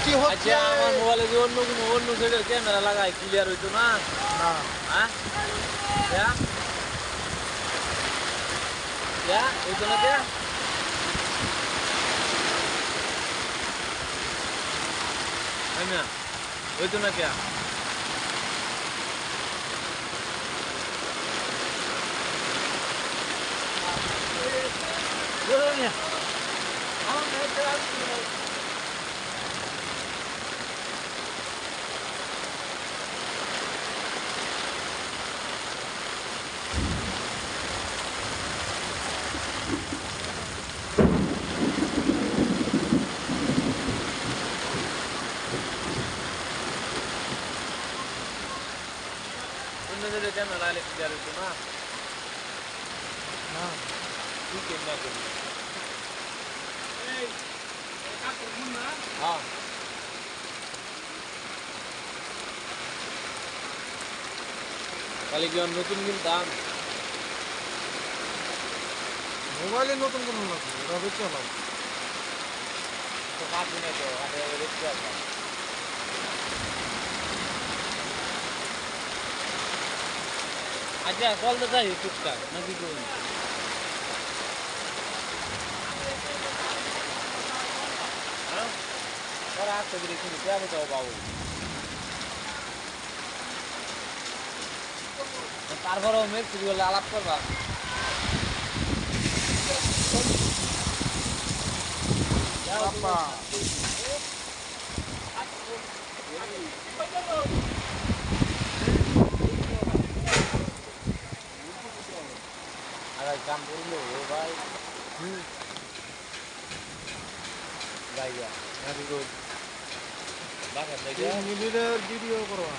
বৃষ্টি হচ্ছে। আচ্ছা আমার মোবাইলে যে অন্য সাইডের ক্যামেরা লাগাই ক্লিয়ার হইতো না? না হ্যাঁ হইতো না কে? না হইতো না কে? অন্য সাইডের ক্যামেরা লাগালে ক্লিয়ার হইতো না? না তুই কেমন করবি? এই কাকুর ফোন না হ্যাঁ তাহলে কি আর নতুন কিনতাম? মোবাইলে নতুন কোনো লাগবে ওটা বেঁচে না। তো কাজ নেই তো হাতে দেখতে আসলাম। আচ্ছা চলতে চাই টুকটাক নাকি করুন? হ্যাঁ ওরা আসতে দিলে কিন্তু যাবো তো বাবু। তারপরেও মেঘ বলে আলাপ করবা। বাবা আর কাম করলো ও ভাই ভাইয়া নাকি করুন বাসা থেকে মিনিটের ভিডিও করবা।